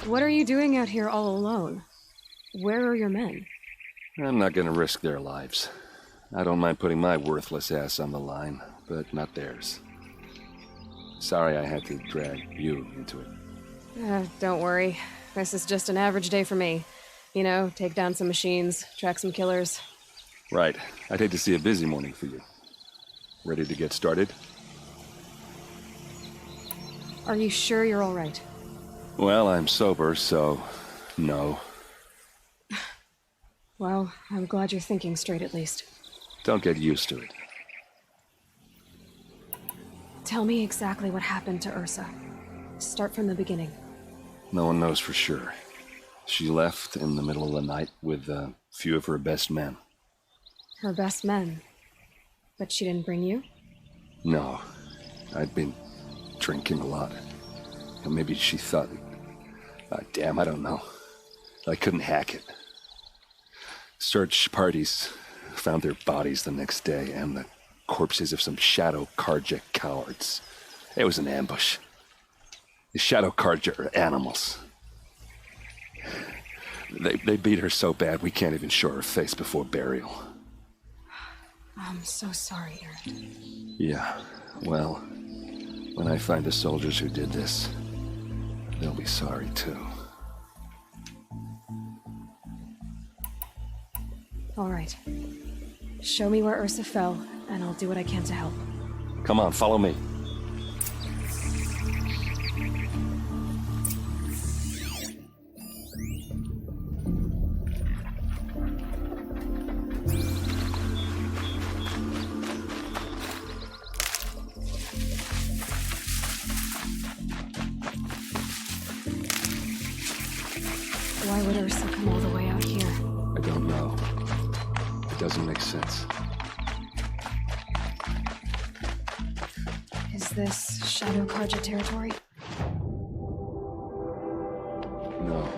What are you doing out here all alone? Where are your men? I'm not gonna risk their lives. I don't mind putting my worthless ass on the line, but not theirs. Sorry I had to drag you into it. Don't worry. This is just an average day for me. You know, take down some machines, track some killers. Right. I'd hate to see a busy morning for you. Ready to get started? Are you sure you're all right? Well, I'm sober, so no. Well, I'm glad you're thinking straight at least. Don't get used to it. Tell me exactly what happened to Ursa. Start from the beginning. No one knows for sure. She left in the middle of the night with a few of her best men. Her best men? But she didn't bring you? No. I'd been drinking a lot. Or maybe she thought... damn, I don't know. I couldn't hack it. Search parties found their bodies the next day and the corpses of some Shadow Carja cowards. It was an ambush. The Shadow Carja are animals. They beat her so bad we can't even show her face before burial. I'm so sorry, Aaron. Yeah, well, when I find the soldiers who did this, they'll be sorry too. All right. Show me where Ursa fell, and I'll do what I can to help. Come on, follow me. Why would Ursa come all the way out here? I don't know. It doesn't make sense. Is this Shadow Carja territory? No.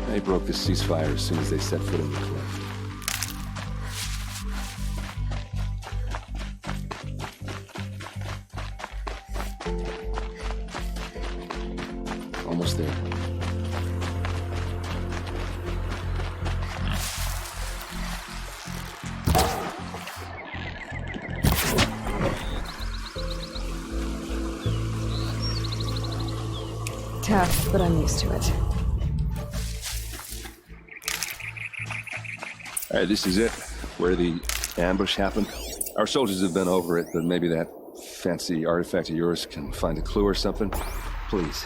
They broke the ceasefire as soon as they set foot in the cliff. Almost there. Tough, but I'm used to it. Alright, this is it. Where the ambush happened. Our soldiers have been over it, but maybe that fancy artifact of yours can find a clue or something. Please.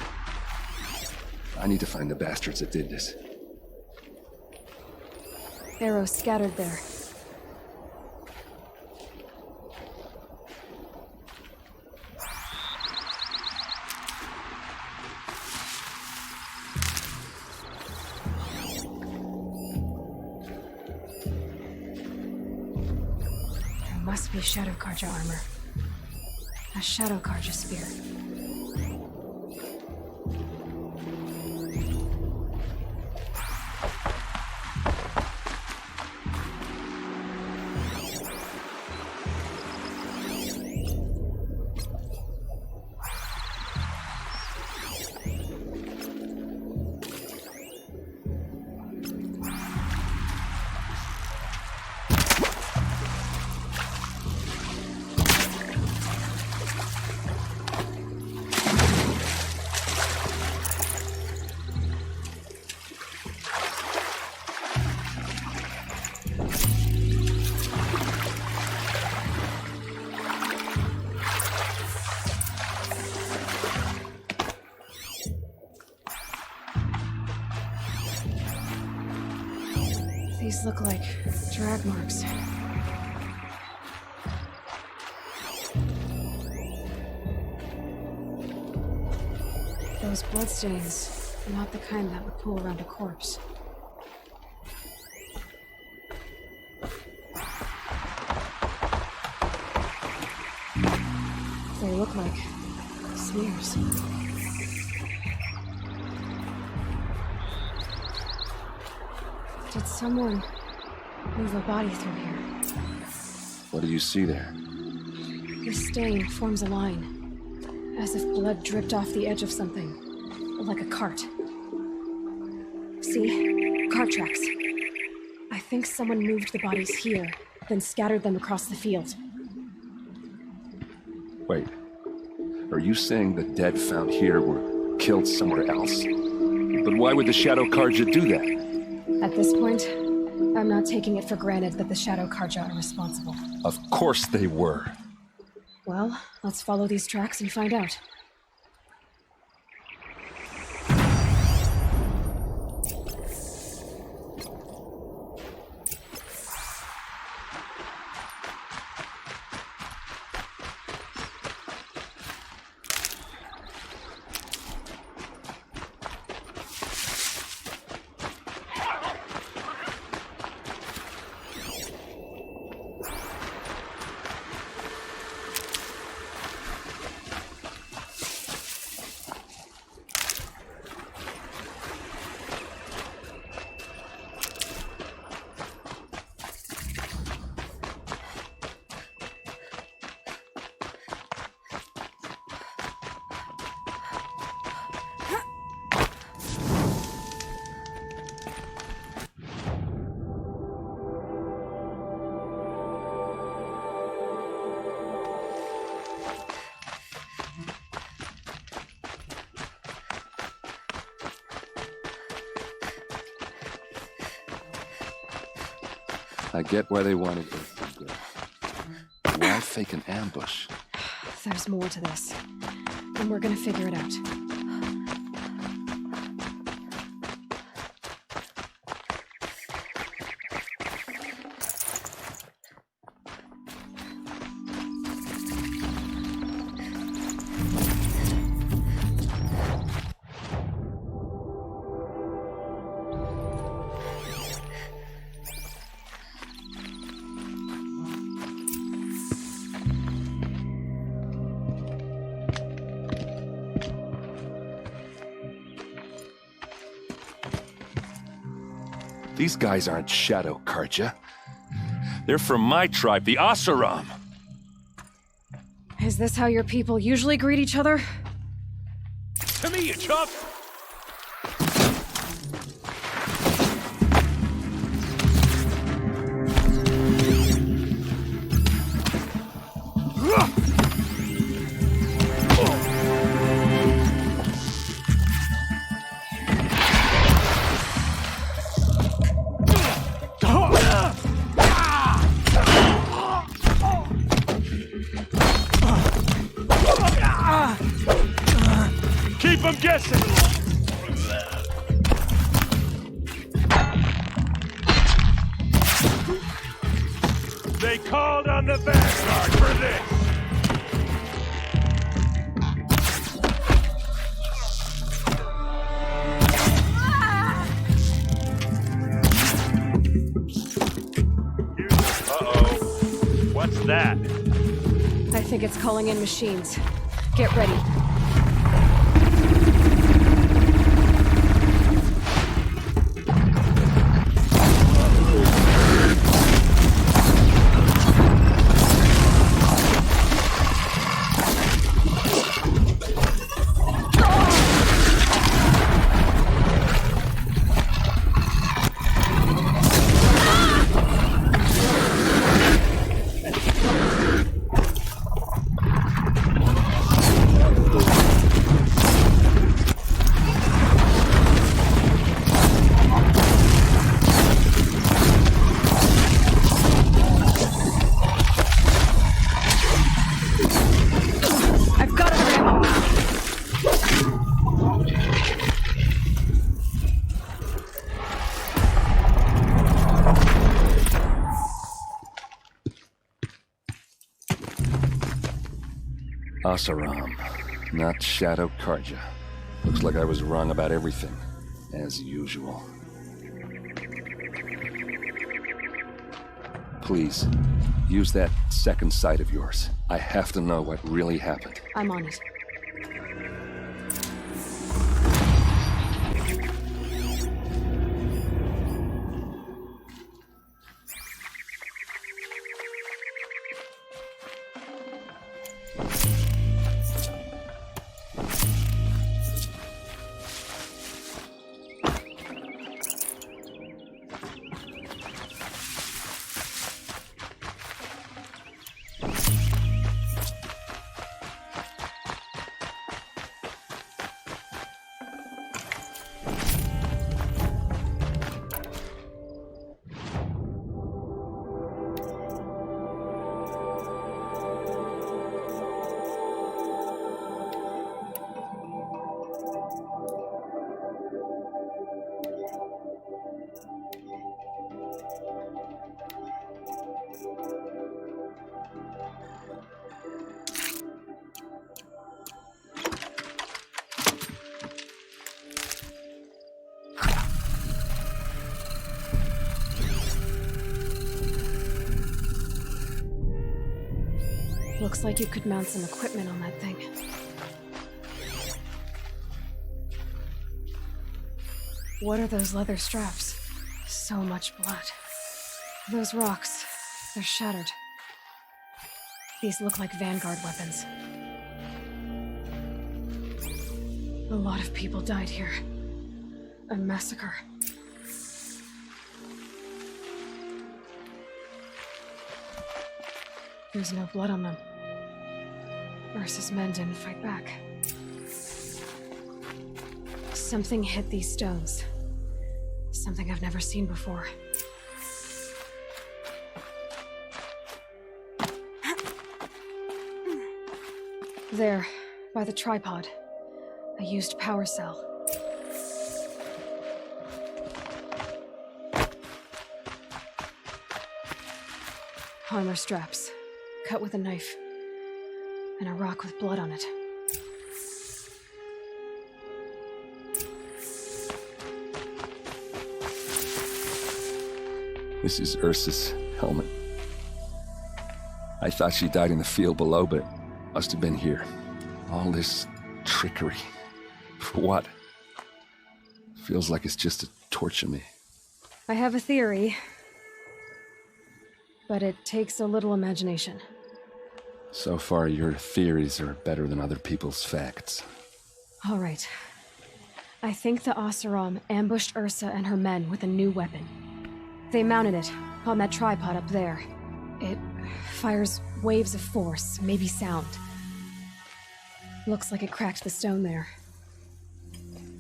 I need to find the bastards that did this. Arrows scattered there. There must be Shadow Carja armor. A Shadow Carja spear. These look like drag marks. Those bloodstains are not the kind that would pool around a corpse. They look like smears. Did someone move a body through here? What do you see there? The stain forms a line, as if blood dripped off the edge of something, like a cart. See? Car tracks. I think someone moved the bodies here, then scattered them across the field. Wait. Are you saying the dead found here were killed somewhere else? But why would the Shadow Karja do that? At this point, I'm not taking it for granted that the Shadow Karja are responsible. Of course they were. Well, let's follow these tracks and find out. I get why they wanted you to go. Why fake an ambush? There's more to this, and we're gonna figure it out. These guys aren't Shadow Karja. They're from my tribe, the Oseram. Is this how your people usually greet each other? To me, you chump! Keep them guessing! They called on the Vanguard for this! Uh-oh. What's that? I think it's calling in machines. Get ready. Oseram, not Shadow Karja. Looks like I was wrong about everything, as usual. Please, use that second sight of yours. I have to know what really happened. I'm on it. Looks like you could mount some equipment on that thing. What are those leather straps? So much blood. Those rocks, they're shattered. These look like Vanguard weapons. A lot of people died here. A massacre. There's no blood on them. Ursa's men didn't fight back. Something hit these stones. Something I've never seen before. There, by the tripod. A used power cell. Armor straps, cut with a knife. And a rock with blood on it. This is Ursa's helmet. I thought she died in the field below, but must have been here. All this trickery. For what? Feels like it's just to torture me. I have a theory. But it takes a little imagination. So far, your theories are better than other people's facts. All right. I think the Oseram ambushed Ursa and her men with a new weapon. They mounted it on that tripod up there. It fires waves of force, maybe sound. Looks like it cracked the stone there.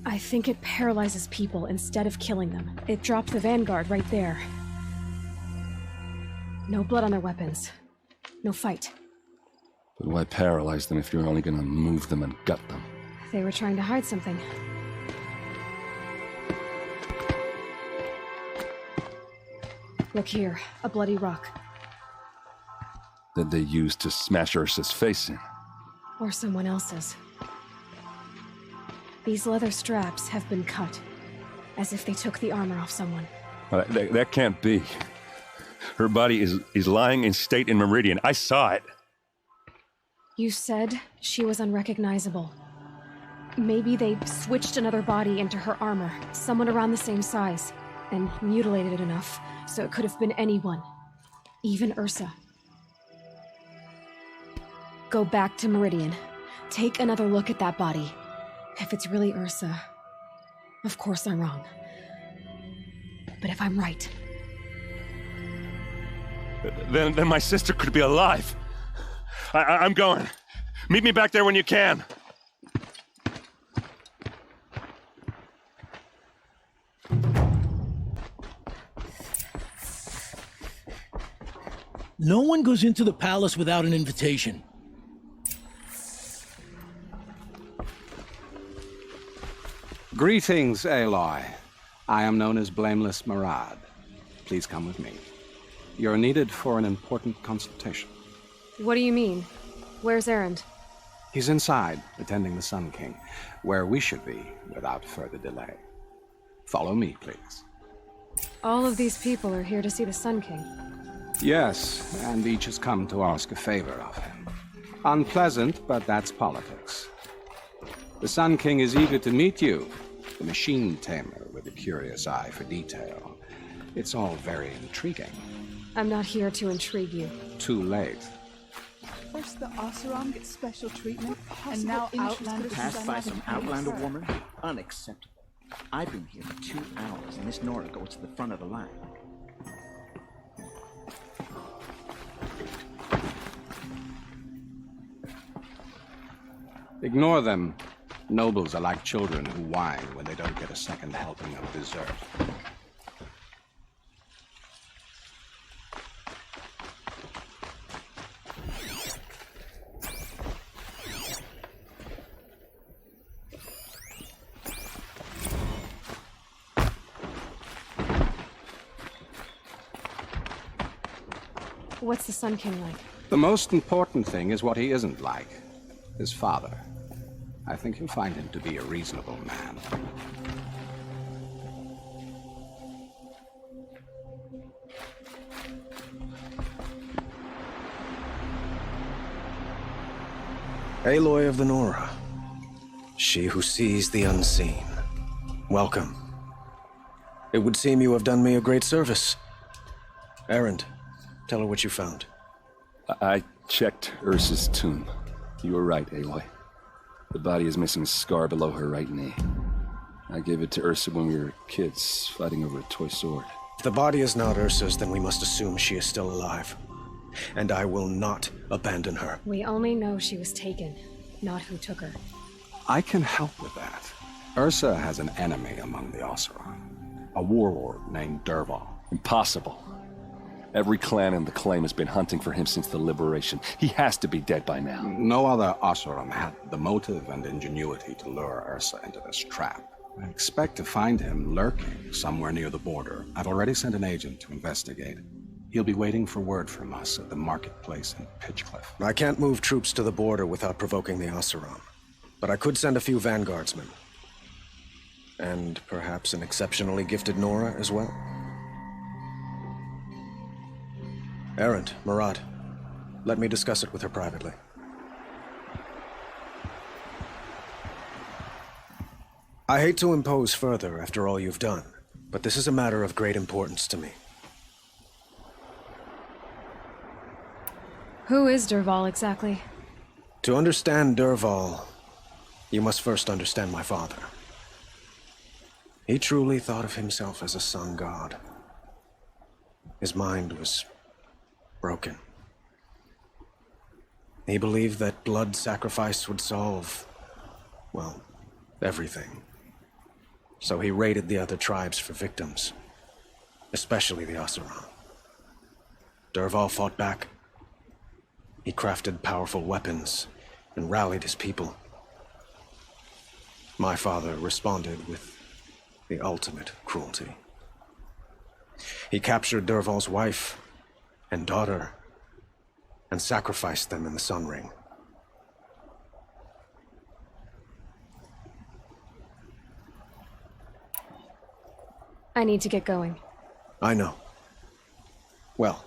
I think it paralyzes people instead of killing them. It dropped the Vanguard right there. No blood on their weapons. No fight. But why paralyze them if you're only gonna move them and gut them? They were trying to hide something. Look here, a bloody rock. That they used to smash Ursa's face in. Or someone else's. These leather straps have been cut, as if they took the armor off someone. That can't be. Her body is lying in state in Meridian. I saw it. You said she was unrecognizable. Maybe they switched another body into her armor, someone around the same size, and mutilated it enough so it could have been anyone. Even Ursa. Go back to Meridian. Take another look at that body. If it's really Ursa, of course I'm wrong. But if I'm right... Then my sister could be alive. I'm going. Meet me back there when you can. No one goes into the palace without an invitation. Greetings, Aloy. I am known as Blameless Marad. Please come with me. You're needed for an important consultation. What do you mean? Where's Erend? He's inside, attending the Sun King, where we should be without further delay. Follow me, please. All of these people are here to see the Sun King. Yes, and each has come to ask a favor of him. Unpleasant, but that's politics. The Sun King is eager to meet you, the machine tamer with a curious eye for detail. It's all very intriguing. I'm not here to intrigue you. Too late. First the Oseram gets special treatment, and now Outlander Passed by some Outlander woman? Unacceptable. I've been here for 2 hours, and this Nora goes to the front of the line. Ignore them. Nobles are like children who whine when they don't get a second helping of dessert. What's the Sun King like? The most important thing is what he isn't like. His father. I think you'll find him to be a reasonable man. Aloy of the Nora. She who sees the unseen. Welcome. It would seem you have done me a great service. Erend, tell her what you found. I checked Ursa's tomb. You were right, Aloy. The body is missing a scar below her right knee. I gave it to Ursa when we were kids, fighting over a toy sword. If the body is not Ursa's, then we must assume she is still alive. And I will not abandon her. We only know she was taken, not who took her. I can help with that. Ursa has an enemy among the Oseram. A warlord named Dervahl. Impossible. Every clan in the Claim has been hunting for him since the Liberation. He has to be dead by now. No other Oseram had the motive and ingenuity to lure Ursa into this trap. I expect to find him lurking somewhere near the border. I've already sent an agent to investigate. He'll be waiting for word from us at the marketplace in Pitchcliff. I can't move troops to the border without provoking the Oseram. But I could send a few vanguardsmen. And perhaps an exceptionally gifted Nora as well. Erend, Marad, let me discuss it with her privately. I hate to impose further after all you've done, but this is a matter of great importance to me. Who is Dervahl exactly? To understand Dervahl, you must first understand my father. He truly thought of himself as a sun god. His mind was broken. He believed that blood sacrifice would solve, well, everything. So he raided the other tribes for victims, especially the Oseram. Dervahl fought back. He crafted powerful weapons and rallied his people. My father responded with the ultimate cruelty. He captured Dervahl's wife and daughter and sacrificed them in the Sun Ring. I need to get going. I know. Well,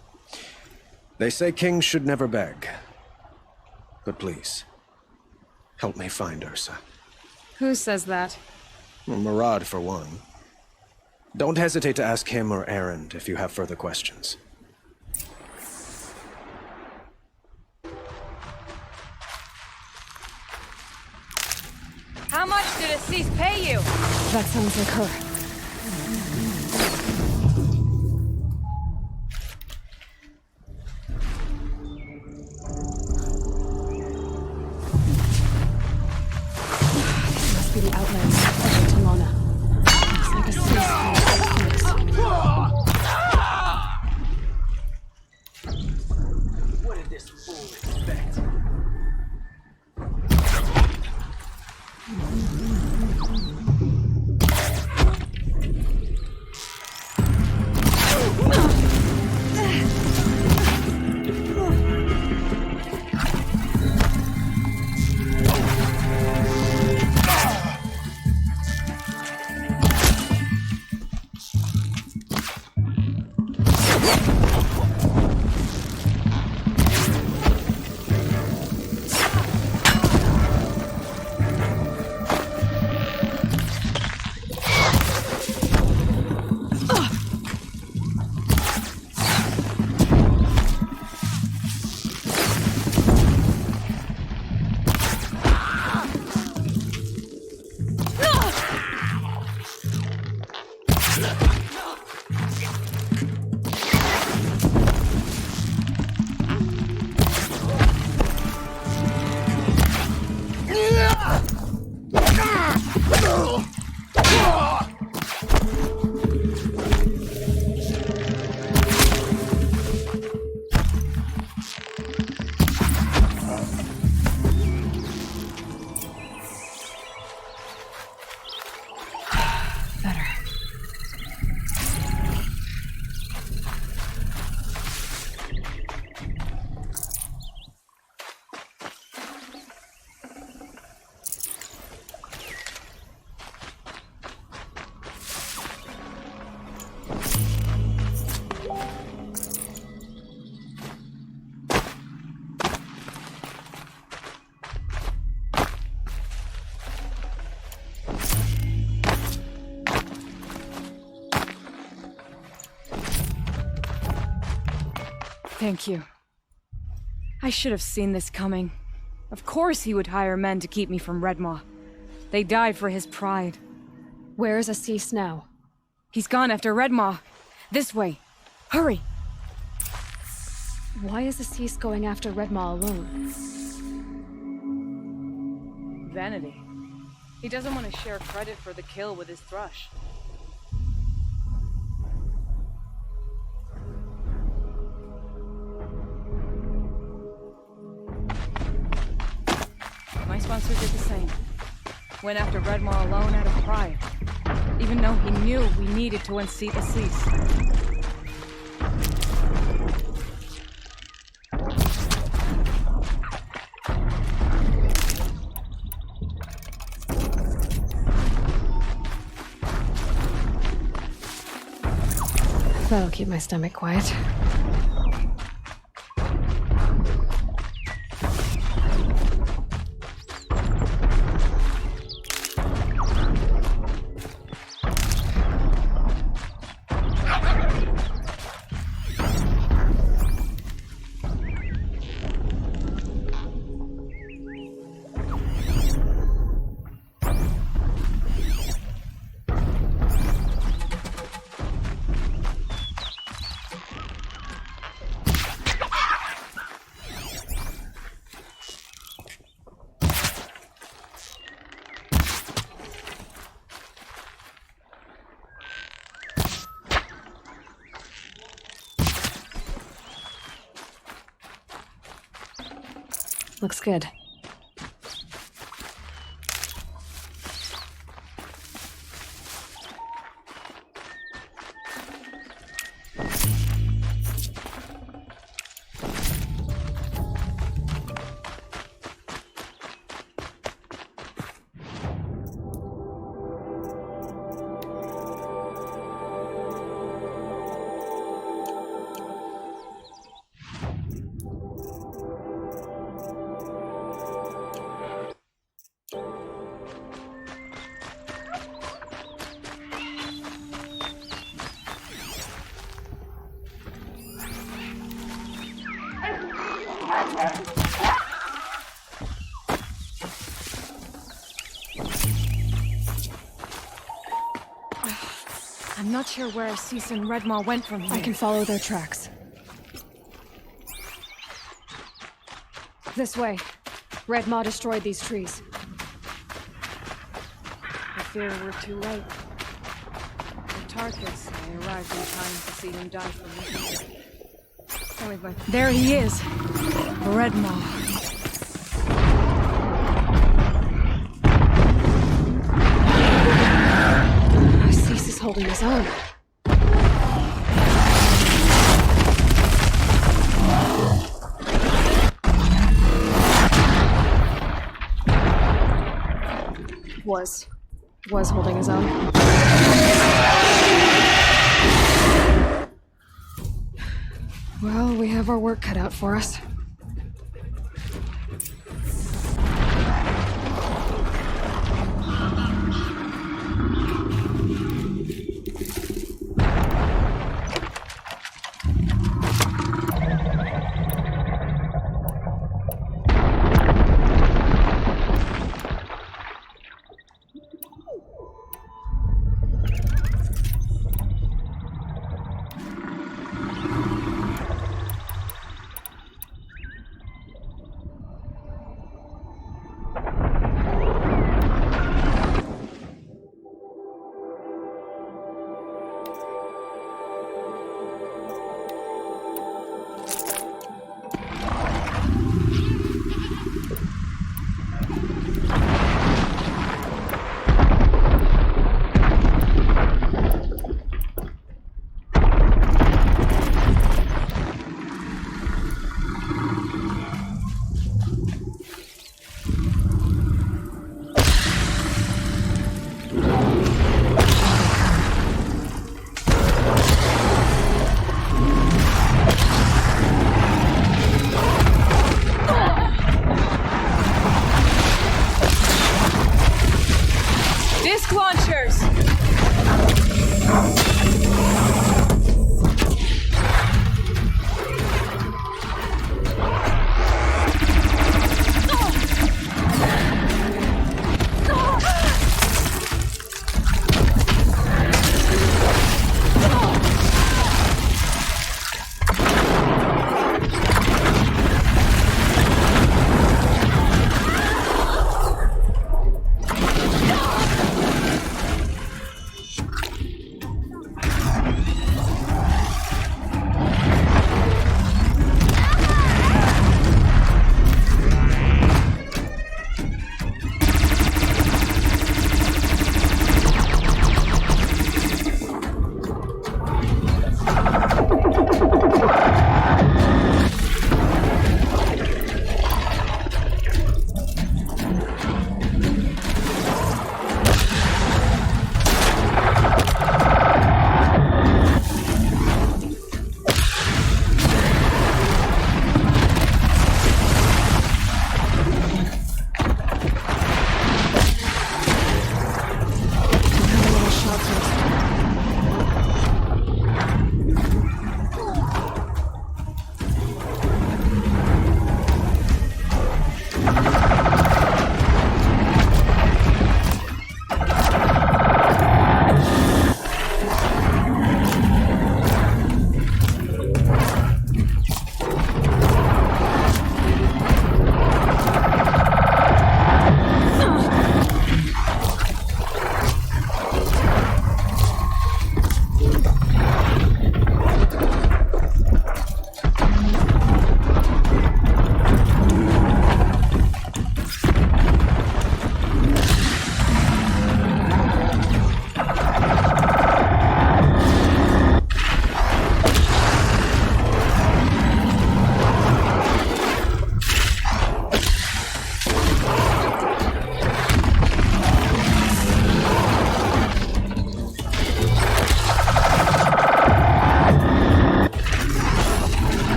they say kings should never beg. But please, help me find Ursa. Who says that? Marad, for one. Don't hesitate to ask him or Erend if you have further questions. How much did Assis pay you? That sounds like her. This must be the outlands of Talana. Looks like Assis had first. What did this fool expect? Thank you. I should have seen this coming. Of course he would hire men to keep me from Redmaw. They died for his pride. Where is Assis now? He's gone after Redmaw. This way. Hurry! Why is Assis going after Redmaw alone? Vanity. He doesn't want to share credit for the kill with his thrush. My sponsor did the same. Went after Redmaw alone out of pride. Even though he knew we needed to unseat Assis. That'll keep my stomach quiet. Looks good. I'm not sure where Assis and Redmaw went from here. I can follow their tracks. This way. Redmaw destroyed these trees. I fear we're too late. The Tarkus, I arrived in time to see him die from me. There he is! Redmaw. Assis is holding his own. Was holding his own. Well, we have our work cut out for us.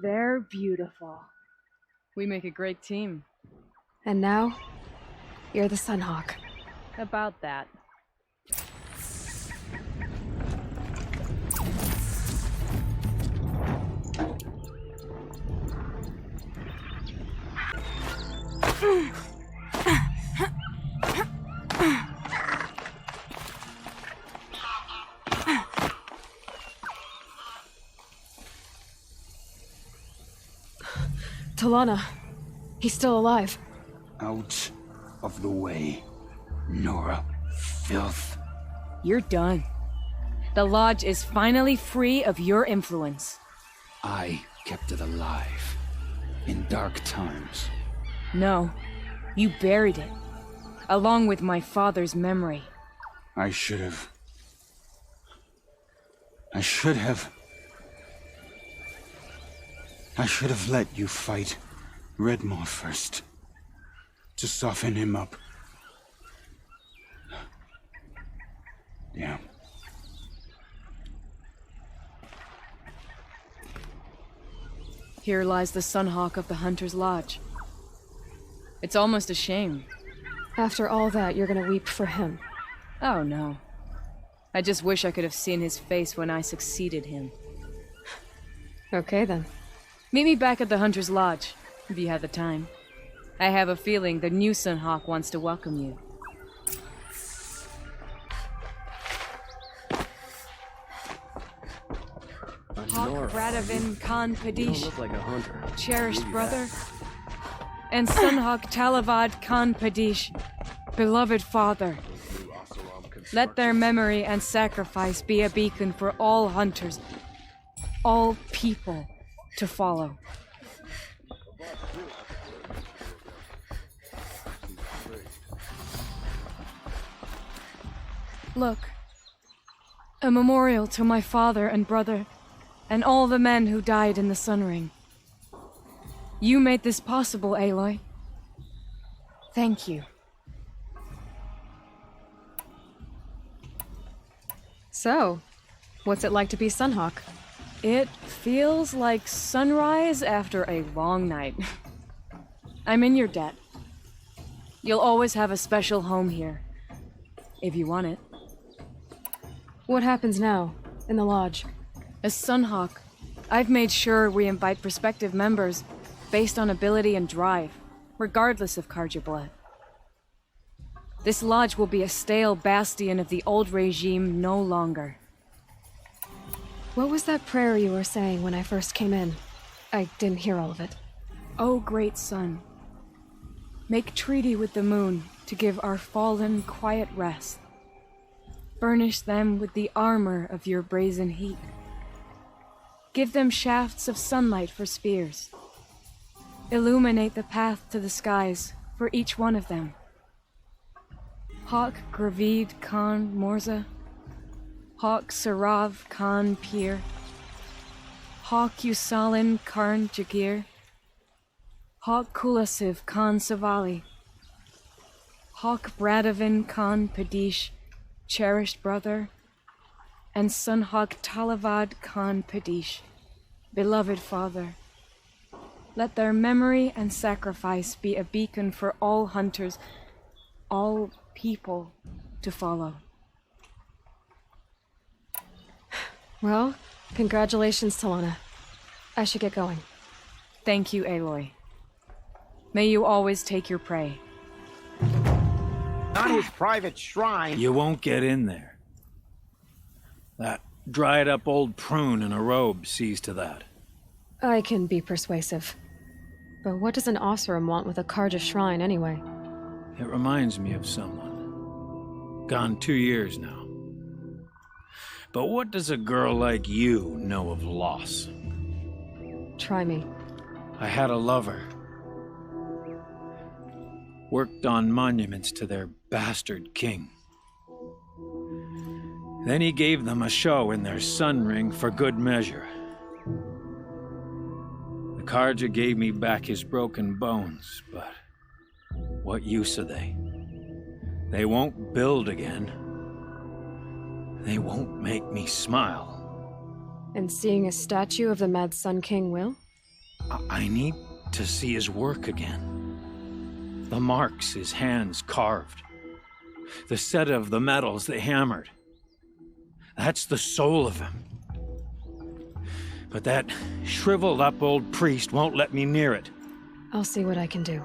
they're beautiful. We make a great team. And now, you're the Sunhawk. About that. Talana, he's still alive. Out of the way, Nora. Filth. You're done. The Lodge is finally free of your influence. I kept it alive. In dark times. No, you buried it. Along with my father's memory. I should have let you fight Redmore first. To soften him up. Yeah. Here lies the Sunhawk of the Hunter's Lodge. It's almost a shame. After all that, you're gonna weep for him. Oh no. I just wish I could have seen his face when I succeeded him. Okay then. Meet me back at the Hunter's Lodge, if you have the time. I have a feeling the new Sunhawk wants to welcome you. Hawk Radovin Khan Padish, look like a hunter. cherished brother, and Sunhawk Talavad Khan Padish, beloved father. Let their memory and sacrifice be a beacon for all hunters, all people to follow. Look, a memorial to my father and brother, and all the men who died in the Sun Ring. You made this possible, Aloy. Thank you. So, what's it like to be Sunhawk? It feels like sunrise after a long night. I'm in your debt. You'll always have a special home here, if you want it. What happens now, in the Lodge? As Sunhawk, I've made sure we invite prospective members based on ability and drive, regardless of Carja blood. This lodge will be a stale bastion of the old regime no longer. What was that prayer you were saying when I first came in? I didn't hear all of it. O great sun, make treaty with the moon to give our fallen quiet rest. Burnish them with the armor of your brazen heat. Give them shafts of sunlight for spears. Illuminate the path to the skies for each one of them. Hawk Gravid Khan Morza, Hawk Sarav Khan Pir, Hawk Usalin Karn Jagir, Hawk Kulasiv Khan Savali, Hawk Bradovin Khan Padish, cherished brother, and Sunhawk Talavad Khan Padish, beloved father. Let their memory and sacrifice be a beacon for all hunters, all people to follow. Well, congratulations, Talana. I should get going. Thank you, Aloy. May you always take your prey. On his private shrine. You won't get in there. That dried-up old prune in a robe sees to that. I can be persuasive. But what does an Oseram want with a Carja shrine, anyway? It reminds me of someone. Gone 2 years now. But what does a girl like you know of loss? Try me. I had a lover. Worked on monuments to their bastard king. Then he gave them a show in their sun ring for good measure. The Carja gave me back his broken bones, but what use are they? They won't build again. They won't make me smile. And seeing a statue of the Mad Sun King will? I need to see his work again. The marks his hands carved. The set of the metals they hammered. That's the soul of him. But that shriveled up old priest won't let me near it. I'll see what I can do.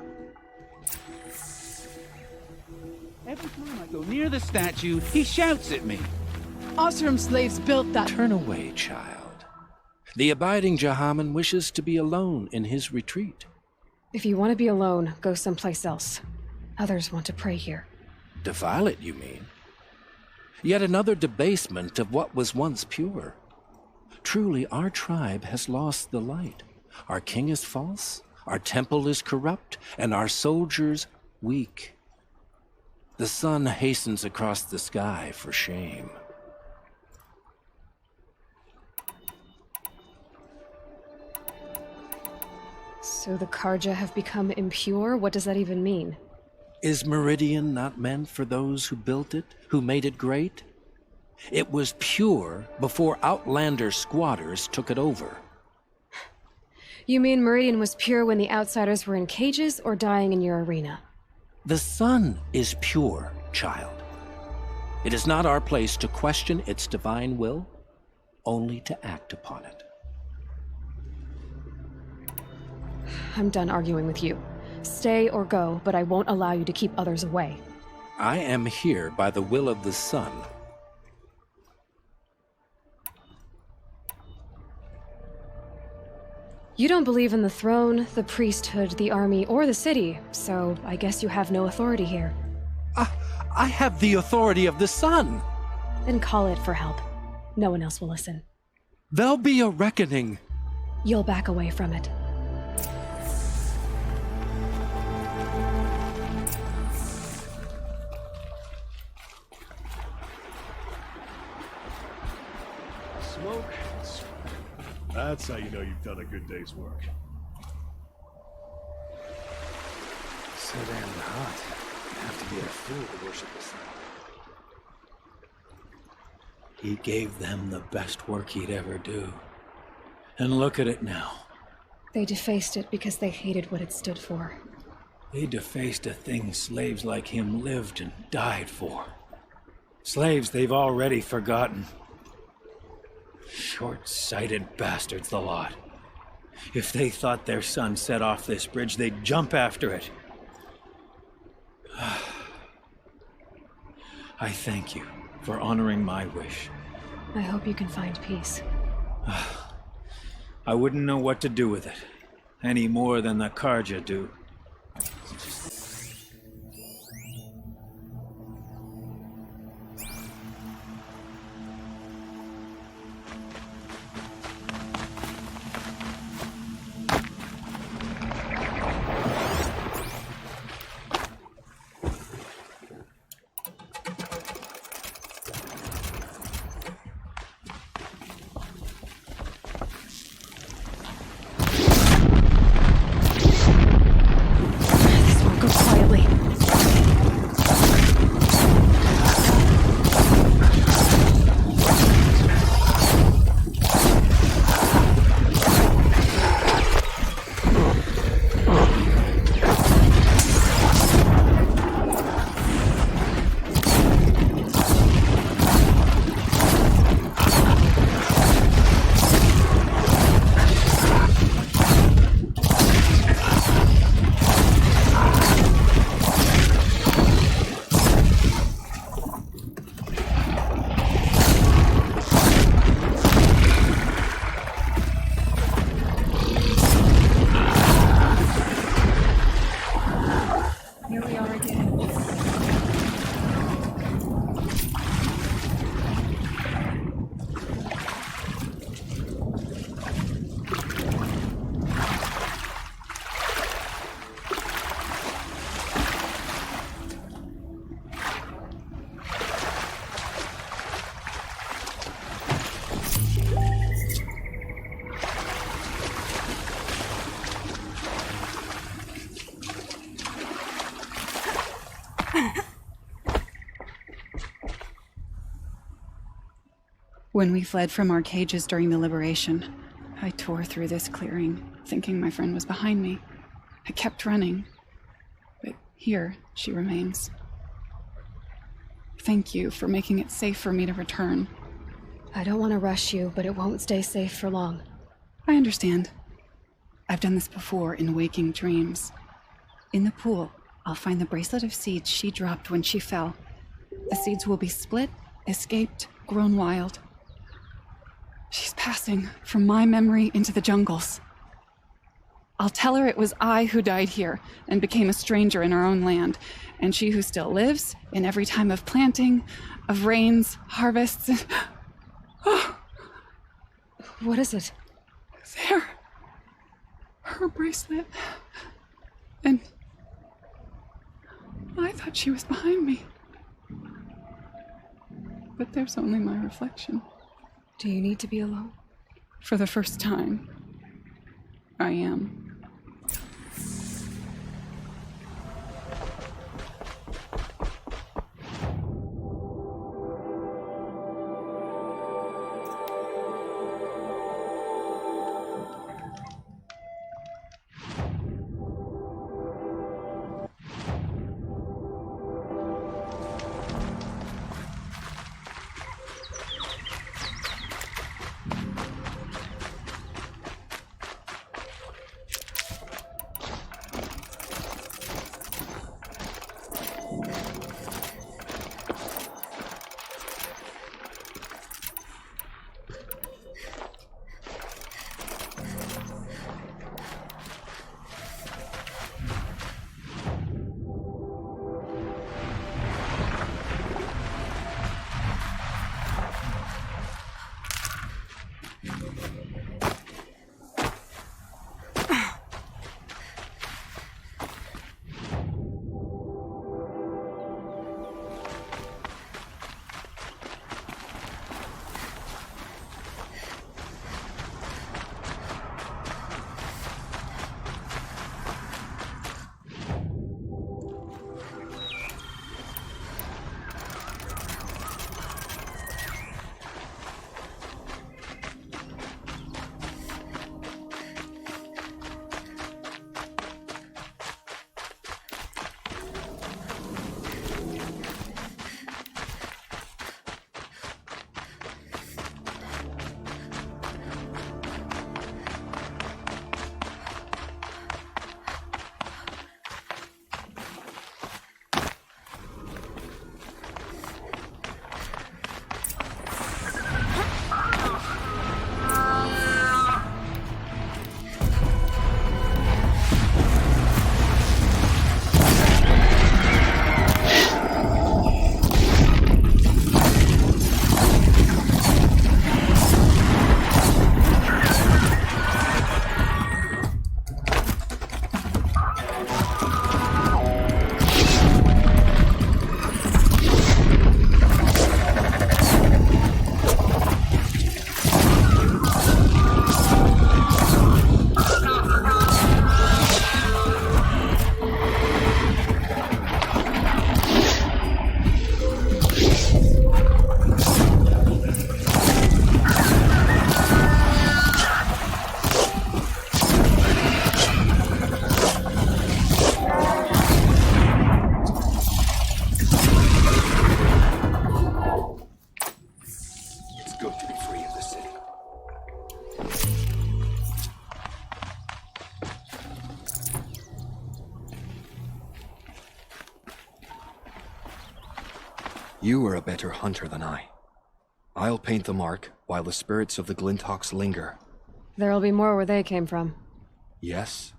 Every time I go near the statue, he shouts at me. Oseram slaves built that. Turn away, child. The abiding Jahaman wishes to be alone in his retreat. If you want to be alone, go someplace else. Others want to pray here. Defile it, you mean? Yet another debasement of what was once pure. Truly, our tribe has lost the light. Our king is false, our temple is corrupt, and our soldiers weak. The sun hastens across the sky for shame. So the Karja have become impure? What does that even mean? Is Meridian not meant for those who built it, who made it great? It was pure before Outlander squatters took it over. You mean Meridian was pure when the outsiders were in cages or dying in your arena? The sun is pure, child. It is not our place to question its divine will, only to act upon it. I'm done arguing with you. Stay or go, but I won't allow you to keep others away. I am here by the will of the sun. You don't believe in the throne, the priesthood, the army, or the city, so I guess you have no authority here. I have the authority of the sun. Then call it for help. No one else will listen. There'll be a reckoning. You'll back away from it. Smoke and sweat. That's how you know you've done a good day's work. So damn hot. You have to be a fool to worship the sun. He gave them the best work he'd ever do. And look at it now. They defaced it because they hated what it stood for. They defaced a thing slaves like him lived and died for. Slaves they've already forgotten. Short-sighted bastards, the lot. If they thought their son set off this bridge, they'd jump after it. I thank you for honoring my wish. I hope you can find peace. I wouldn't know what to do with it, any more than the Karja do. Go quietly. When we fled from our cages during the liberation, I tore through this clearing, thinking my friend was behind me. I kept running, but here she remains. Thank you for making it safe for me to return. I don't want to rush you, but it won't stay safe for long. I understand. I've done this before in waking dreams. In the pool, I'll find the bracelet of seeds she dropped when she fell. The seeds will be split, escaped, grown wild. She's passing from my memory into the jungles. I'll tell her it was I who died here and became a stranger in our own land, and she who still lives in every time of planting, of rains, harvests, and... Oh. What is it? There. Her bracelet. And I thought she was behind me. But there's only my reflection. Do you need to be alone? For the first time, I am. You are a better hunter than I. I'll paint the mark while the spirits of the Glinthawks linger. There'll be more where they came from. Yes,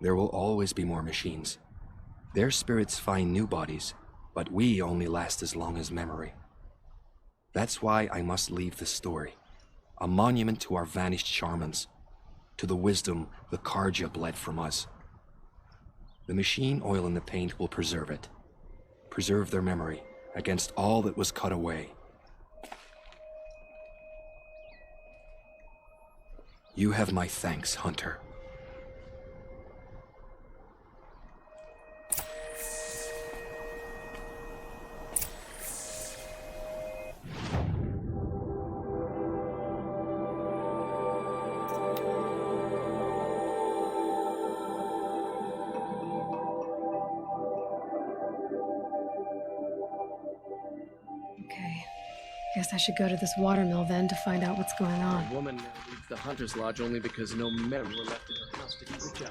there will always be more machines. Their spirits find new bodies, but we only last as long as memory. That's why I must leave this story, a monument to our vanished shamans, to the wisdom the Carja bled from us. The machine oil in the paint will preserve it, preserve their memory against all that was cut away. You have my thanks, Hunter. Guess I should go to this watermill then to find out what's going on. A woman leaves the Hunter's Lodge only because no men were left in her house to keep her job.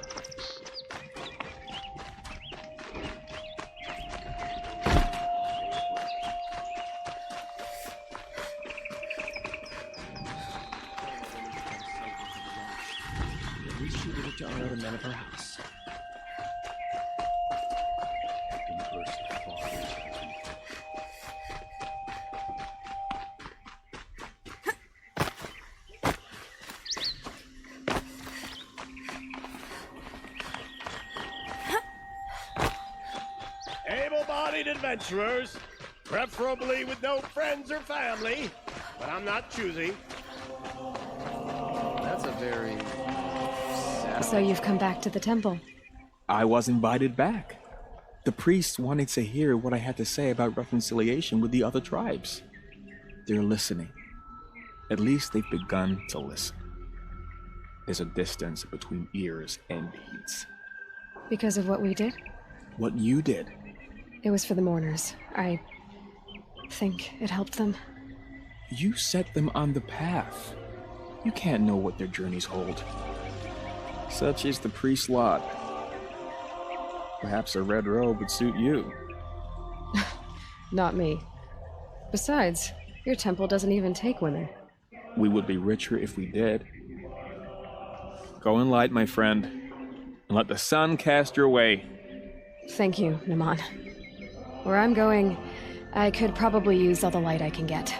At least she did it to honor the men of her house. Able-bodied adventurers, preferably with no friends or family, but I'm not choosy. That's a very sad... So you've come back to the temple. I was invited back. The priests wanted to hear what I had to say about reconciliation with the other tribes. They're listening. At least they've begun to listen. There's a distance between ears and deeds. Because of what we did? What you did. It was for the mourners. I think it helped them. You set them on the path. You can't know what their journeys hold. Such is the priest's lot. Perhaps a red robe would suit you. Not me. Besides, your temple doesn't even take women. We would be richer if we did. Go in light, my friend, and let the sun cast your way. Thank you, Naman. Where I'm going, I could probably use all the light I can get.